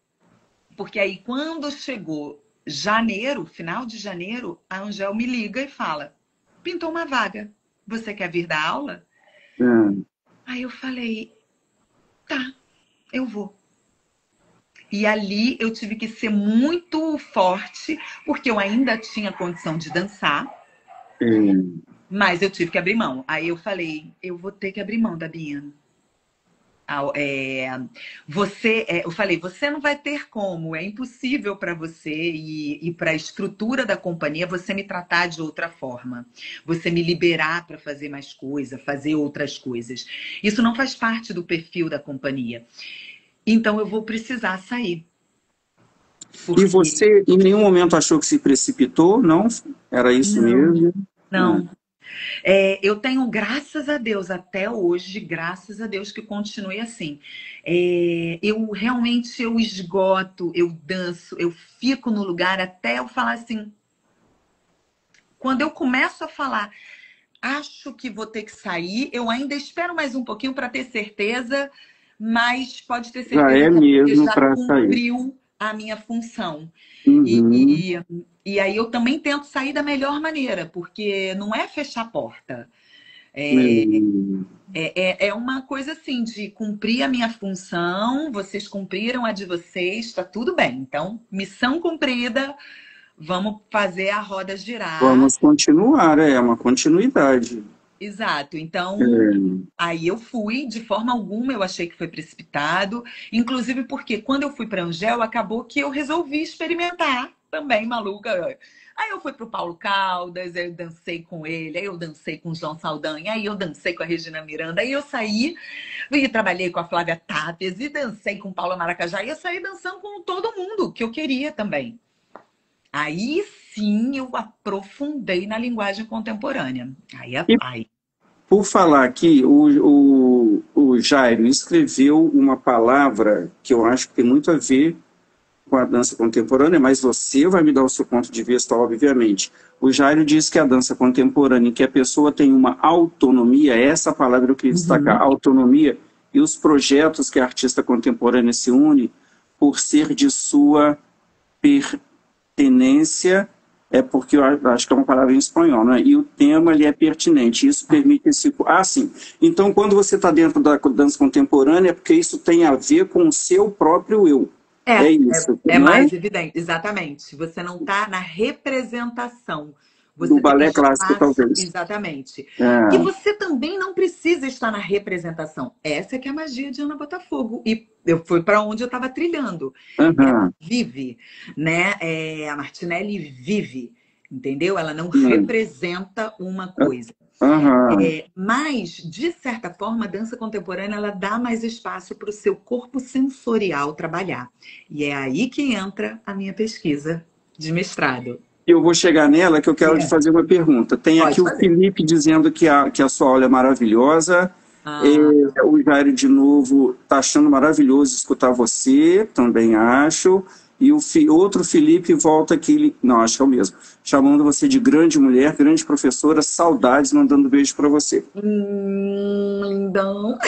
Porque aí, quando chegou janeiro, final de janeiro, a Angel me liga e fala, pintou uma vaga, você quer vir dar aula? Aí eu falei, tá, eu vou. E ali eu tive que ser muito forte, porque eu ainda tinha condição de dançar, mas eu tive que abrir mão. Aí eu falei, eu vou ter que abrir mão da Bia. Eu falei, você não vai ter como, é impossível para você e para a estrutura da companhia você me tratar de outra forma, você me liberar para fazer mais coisas, fazer outras coisas. Isso não faz parte do perfil da companhia. Então eu vou precisar sair. Porque... E você em nenhum momento achou que se precipitou, não? Era isso mesmo? Não. Eu tenho, graças a Deus, até hoje, graças a Deus que continue assim. Eu realmente esgoto, eu danço, eu fico no lugar até eu falar assim. Quando eu começo a falar, acho que vou ter que sair, eu ainda espero mais um pouquinho para ter certeza, mas pode ter certeza que já cumpriu a minha função. E aí eu também tento sair da melhor maneira, porque não é fechar a porta. É uma coisa assim, de cumprir a minha função, vocês cumpriram a de vocês, está tudo bem. Então, missão cumprida, vamos fazer a roda girar. Vamos continuar, uma continuidade. Exato. Então, aí eu fui, de forma alguma eu achei que foi precipitado, inclusive porque quando eu fui para Angel, acabou que eu resolvi experimentar também, maluca. Aí eu fui pro Paulo Caldas, aí eu dancei com ele, aí eu dancei com o João Saldanha, aí eu dancei com a Regina Miranda, aí eu saí e trabalhei com a Flávia Tapes e dancei com o Paulo Maracajá, e eu saí dançando com todo mundo que eu queria também. Aí sim eu aprofundei na linguagem contemporânea. Por falar aqui, o Jairo escreveu uma palavra que eu acho que tem muito a ver com a dança contemporânea, mas você vai me dar o seu ponto de vista, obviamente. O Jairo diz que a dança contemporânea, que a pessoa tem uma autonomia, essa palavra eu queria destacar, autonomia, e os projetos que a artista contemporânea se une por ser de sua pertenência, porque eu acho que é uma palavra em espanhol, né? E o tema ele é pertinente, isso permite esse... sim. Então, quando você está dentro da dança contemporânea, é porque isso tem a ver com o seu próprio eu. Isso. É mais evidente, exatamente. Você não está na representação. Você do balé clássico, talvez. Exatamente. E você também não precisa estar na representação. Essa é que é a magia de Ana Botafogo. E eu fui para onde eu estava trilhando. Ela vive, né? A Martinelli vive, entendeu? Ela não representa uma coisa. Mas, de certa forma, a dança contemporânea ela dá mais espaço para o seu corpo sensorial trabalhar. E é aí que entra a minha pesquisa de mestrado. Eu vou chegar nela, que eu quero te fazer uma pergunta. Tem aqui o Felipe dizendo que a sua aula é maravilhosa. O Jairo, de novo, está achando maravilhoso escutar você, também acho. E o outro Felipe volta aqui, não, acho que é o mesmo, chamando você de grande mulher, grande professora, saudades, mandando beijo para você. Lindão.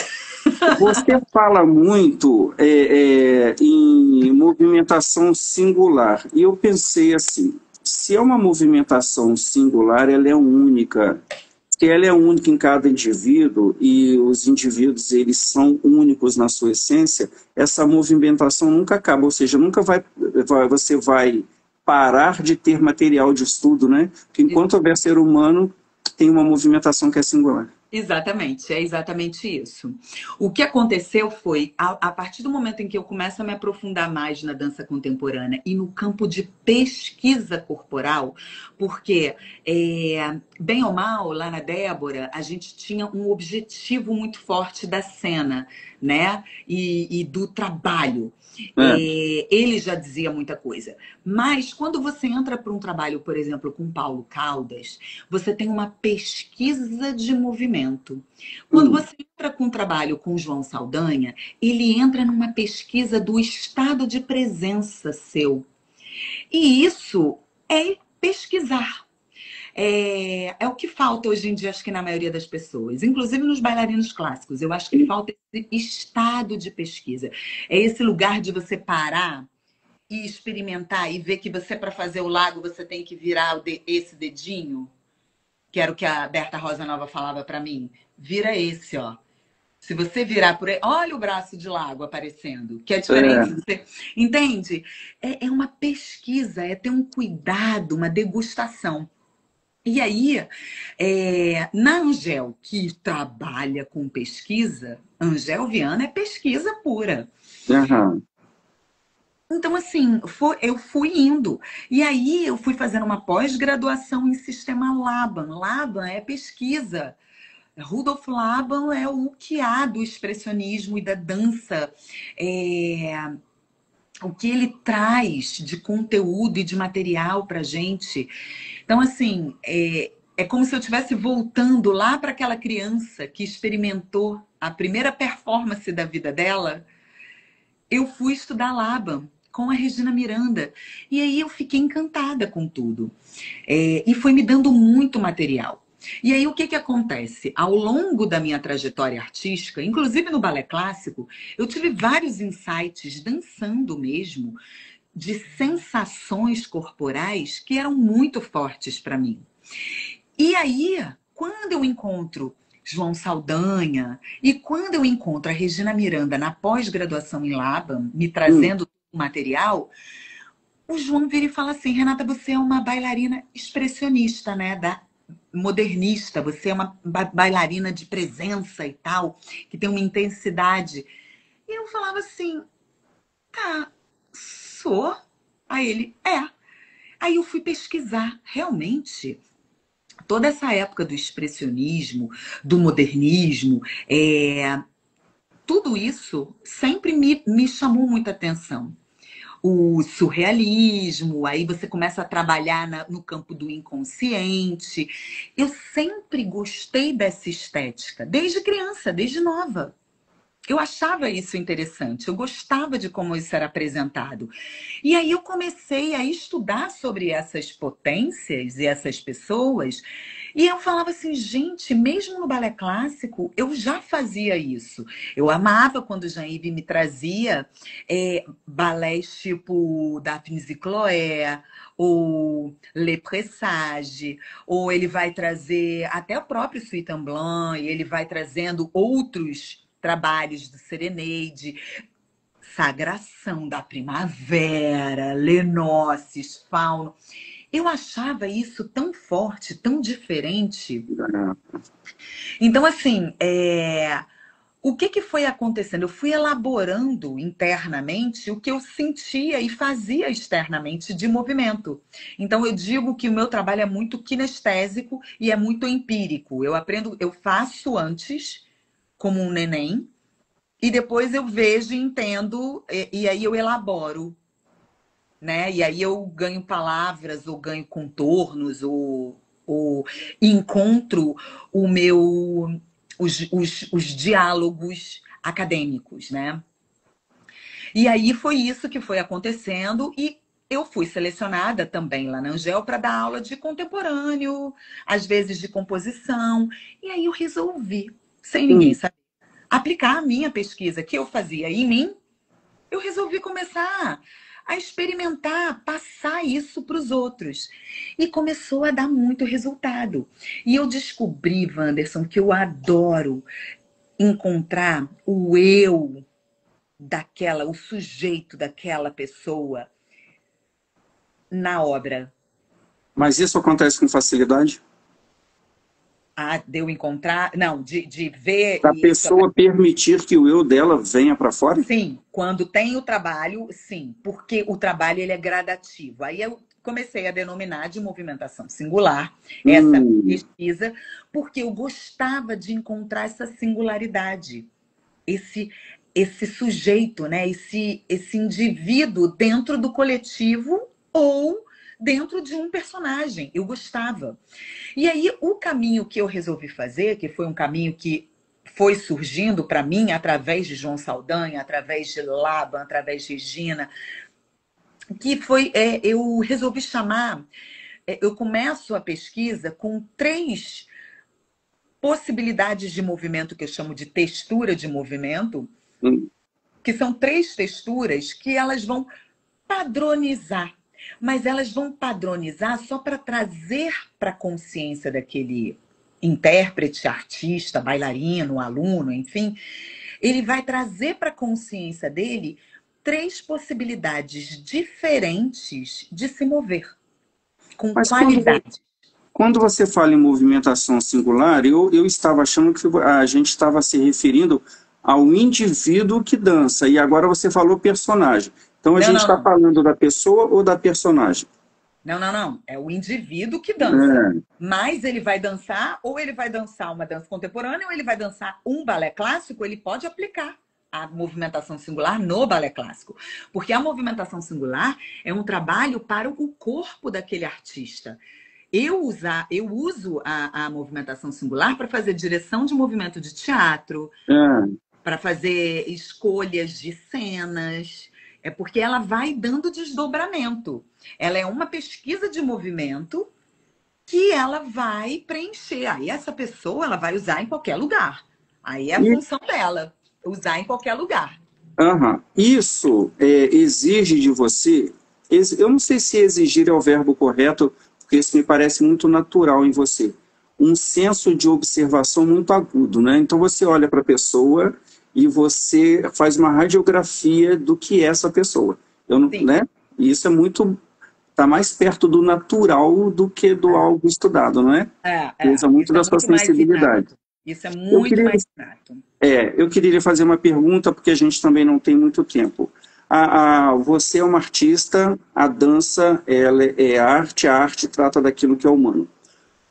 Você fala muito em movimentação singular. E eu pensei assim, se é uma movimentação singular, ela é única. Se ela é única em cada indivíduo e os indivíduos eles são únicos na sua essência, essa movimentação nunca acaba, ou seja, nunca você vai parar de ter material de estudo, né? Porque enquanto houver ser humano, tem uma movimentação que é singular. Exatamente, é exatamente isso. O que aconteceu foi, a partir do momento em que eu começo a me aprofundar mais na dança contemporânea e no campo de pesquisa corporal, porque, bem ou mal, lá na Débora, a gente tinha um objetivo muito forte da cena, né? E do trabalho. Ele já dizia muita coisa. Mas quando você entra para um trabalho, por exemplo, com Paulo Caldas, você tem uma pesquisa de movimento. Quando você entra com um trabalho com João Saldanha, ele entra numa pesquisa do estado de presença seu. E isso é pesquisar. É o que falta hoje em dia, acho que na maioria das pessoas, inclusive nos bailarinos clássicos. Eu acho que falta esse estado de pesquisa. É esse lugar de você parar e experimentar e ver que você, para fazer o lago, você tem que virar esse dedinho, que era o que a Berta Rosa Nova falava para mim. Vira esse, ó. Se você virar por aí, olha o braço de lago aparecendo, que é diferente. Você entende? É uma pesquisa, é ter um cuidado, uma degustação. E aí, na Angel, que trabalha com pesquisa, Angel Viana é pesquisa pura. Uhum. Então, assim, eu fui indo. E aí, eu fui fazendo uma pós-graduação em sistema Laban. Laban é pesquisa. Rudolf Laban é o que há do expressionismo e da dança. O que ele traz de conteúdo e de material para gente. Então, assim, é como se eu estivesse voltando lá para aquela criança que experimentou a primeira performance da vida dela. Eu fui estudar Laban com a Regina Miranda. E aí eu fiquei encantada com tudo. E foi me dando muito material. E aí o que acontece? Ao longo da minha trajetória artística, inclusive no balé clássico, eu tive vários insights, dançando mesmo, de sensações corporais que eram muito fortes para mim. E aí, quando eu encontro João Saldanha e quando eu encontro a Regina Miranda na pós-graduação em Laban, me trazendo material, o João vira e fala assim: Renata, você é uma bailarina expressionista, né? Modernista, você é uma bailarina de presença e tal, que tem uma intensidade. E eu falava assim: tá, sou? Aí ele, é. Aí eu fui pesquisar, realmente. Toda essa época do expressionismo, do modernismo, tudo isso sempre me chamou muita atenção. O surrealismo, aí você começa a trabalhar no campo do inconsciente. Eu sempre gostei dessa estética, desde criança, desde nova. Eu achava isso interessante, eu gostava de como isso era apresentado. E aí eu comecei a estudar sobre essas potências e essas pessoas, e eu falava assim, gente, mesmo no balé clássico, eu já fazia isso. Eu amava quando o Jean-Yves me trazia balés tipo Daphnis e Chloé, ou Le Presage, ou ele vai trazer até o próprio Suite en Blanc, e ele vai trazendo outros trabalhos do Sereneide, Sagração da Primavera, Lenócis, Fauno. Eu achava isso tão forte, tão diferente. Então, assim, o que foi acontecendo? Eu fui elaborando internamente o que eu sentia e fazia externamente de movimento. Então, eu digo que o meu trabalho é muito kinestésico e é muito empírico. Eu aprendo, eu faço antes, como um neném, e depois eu vejo e entendo, e aí eu elaboro, né? E aí eu ganho palavras, ou ganho contornos, ou encontro os diálogos acadêmicos, né? E aí foi isso que foi acontecendo, e eu fui selecionada também lá na Angel para dar aula de contemporâneo, às vezes de composição, e aí eu resolvi, sem ninguém saber, aplicar a minha pesquisa que eu fazia em mim. Eu resolvi começar a experimentar, passar isso para os outros. E começou a dar muito resultado. E eu descobri, Wanderson, que eu adoro encontrar o eu daquela, o sujeito daquela pessoa na obra. Mas isso acontece com facilidade? De eu encontrar, não, de ver Da isso. pessoa permitir que o eu dela venha para fora? Sim, quando tem o trabalho, sim, porque o trabalho ele é gradativo. Aí eu comecei a denominar de movimentação singular essa Hum, pesquisa, porque eu gostava de encontrar essa singularidade, esse esse sujeito, né? Esse indivíduo dentro do coletivo ou dentro de um personagem. Eu gostava. E aí, o caminho que eu resolvi fazer, que foi um caminho que foi surgindo para mim através de João Saldanha, através de Laban, através de Regina, que foi, eu resolvi chamar, eu começo a pesquisa com 3 possibilidades de movimento que eu chamo de textura de movimento, hum. que são 3 texturas que elas vão padronizar. Mas elas vão padronizar só para trazer para a consciência daquele intérprete, artista, bailarino, aluno, enfim, ele vai trazer para a consciência dele 3 possibilidades diferentes de se mover, com Mas qualidade. quando você fala em movimentação singular, eu estava achando que a gente estava se referindo ao indivíduo que dança, e agora você falou personagem. Então a Não, gente não, está não. falando da pessoa ou da personagem? Não, não, não. É o indivíduo que dança. É. Mas ele vai dançar, ou ele vai dançar uma dança contemporânea, ou ele vai dançar um balé clássico, ele pode aplicar a movimentação singular no balé clássico. Porque a movimentação singular é um trabalho para o corpo daquele artista. Eu uso a movimentação singular para fazer direção de movimento de teatro, É. para fazer escolhas de cenas. É porque ela vai dando desdobramento. Ela é uma pesquisa de movimento que ela vai preencher. Aí essa pessoa ela vai usar em qualquer lugar. Aí é a E, função dela, usar em qualquer lugar. aham, isso exige de você, eu não sei se exigir é o verbo correto, porque isso me parece muito natural em você, um senso de observação muito agudo, né? Então você olha para a pessoa e você faz uma radiografia do que é essa pessoa. Eu não, Sim, né? E isso é muito, está mais perto do natural do que do é, algo estudado, não é? Usa muito Isso é da sua muito mais sensibilidade. inato. Isso é Eu muito queria mais inato. eu queria lhe fazer uma pergunta, porque a gente também não tem muito tempo. Você é uma artista, a dança ela é arte, a arte trata daquilo que é humano.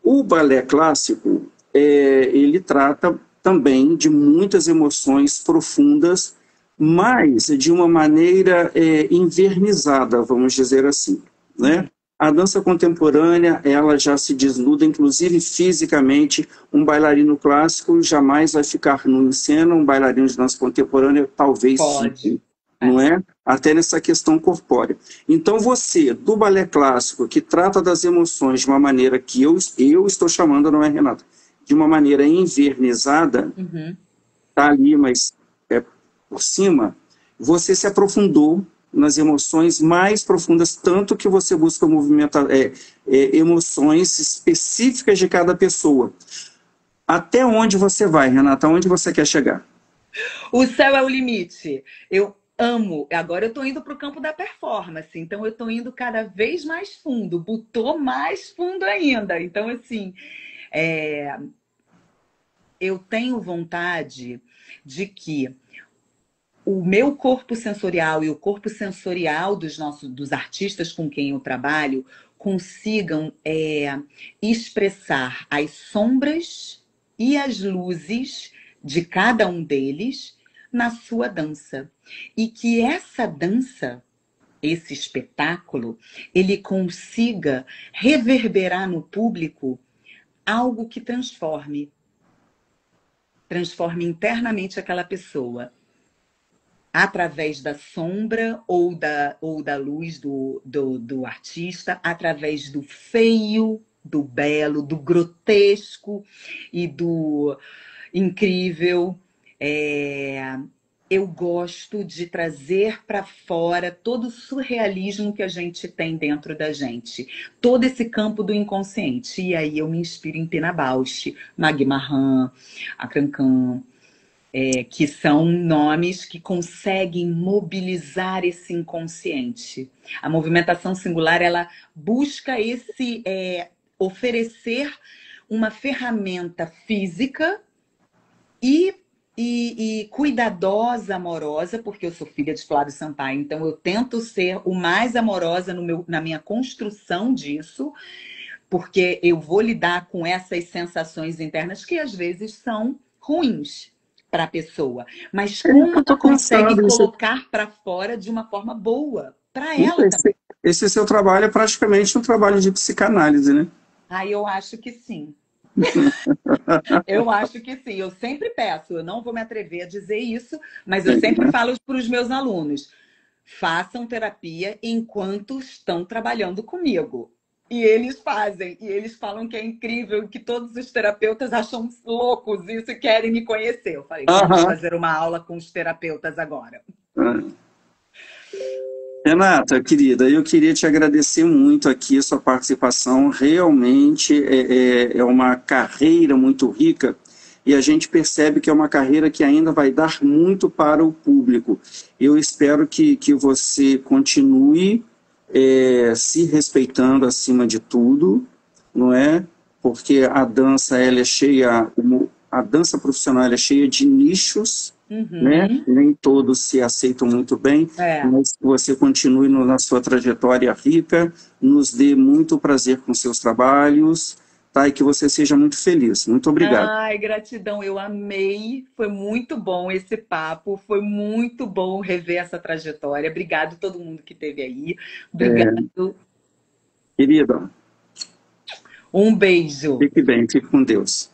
O balé clássico, ele trata também de muitas emoções profundas, mas de uma maneira invernizada, vamos dizer assim, né? Uhum. A dança contemporânea, ela já se desnuda, inclusive fisicamente. Um bailarino clássico jamais vai ficar nu em cena, um bailarino de dança contemporânea talvez Pode. fique, É. não é? Até nessa questão corpórea. Então você, do balé clássico, que trata das emoções de uma maneira que eu estou chamando, não é, Renata? De uma maneira invernizada, Uhum. tá ali, mas é por cima, você se aprofundou nas emoções mais profundas, tanto que você busca movimentar emoções específicas de cada pessoa. Até onde você vai, Renata? Onde você quer chegar? O céu é o limite. Eu amo. Agora eu estou indo para o campo da performance. Então eu estou indo cada vez mais fundo. Botou mais fundo ainda. Então, assim, é, eu tenho vontade de que o meu corpo sensorial e o corpo sensorial dos artistas com quem eu trabalho consigam expressar as sombras e as luzes de cada um deles na sua dança. E que essa dança, esse espetáculo, ele consiga reverberar no público algo que transforme internamente aquela pessoa através da sombra ou da luz do artista, através do feio, do belo, do grotesco e do incrível. É, eu gosto de trazer para fora todo o surrealismo que a gente tem dentro da gente, todo esse campo do inconsciente. E aí eu me inspiro em Pina Bausch, Maggie Mahan, Akram Khan, que são nomes que conseguem mobilizar esse inconsciente. A movimentação singular, ela busca oferecer uma ferramenta física e cuidadosa, amorosa, porque eu sou filha de Flávio Sampaio, então eu tento ser o mais amorosa na minha construção disso, porque eu vou lidar com essas sensações internas que às vezes são ruins para a pessoa, mas como Eu tô ela consegue pensando, colocar para fora de uma forma boa para ela também. esse seu trabalho é praticamente um trabalho de psicanálise, né? Ah, eu acho que sim. Eu acho que sim. Eu sempre peço, eu não vou me atrever a dizer isso, mas eu sempre falo para os meus alunos: façam terapia enquanto estão trabalhando comigo. E eles fazem, e eles falam que é incrível, que todos os terapeutas acham loucos isso e querem me conhecer. Eu falei, vamos Aham. fazer uma aula com os terapeutas agora. Renata, querida, eu queria te agradecer muito aqui a sua participação. Realmente é uma carreira muito rica e a gente percebe que é uma carreira que ainda vai dar muito para o público. Eu espero que você continue se respeitando acima de tudo, não é? Porque a dança ela é cheia, a dança profissional ela é cheia de nichos, né? Uhum. Nem todos se aceitam muito bem, mas que você continue na sua trajetória rica, nos dê muito prazer com seus trabalhos, tá? E que você seja muito feliz. Muito obrigado. Ai, gratidão, eu amei. Foi muito bom esse papo, foi muito bom rever essa trajetória. Obrigado a todo mundo que esteve aí. Obrigado. Querida, Um beijo. fique bem, fique com Deus.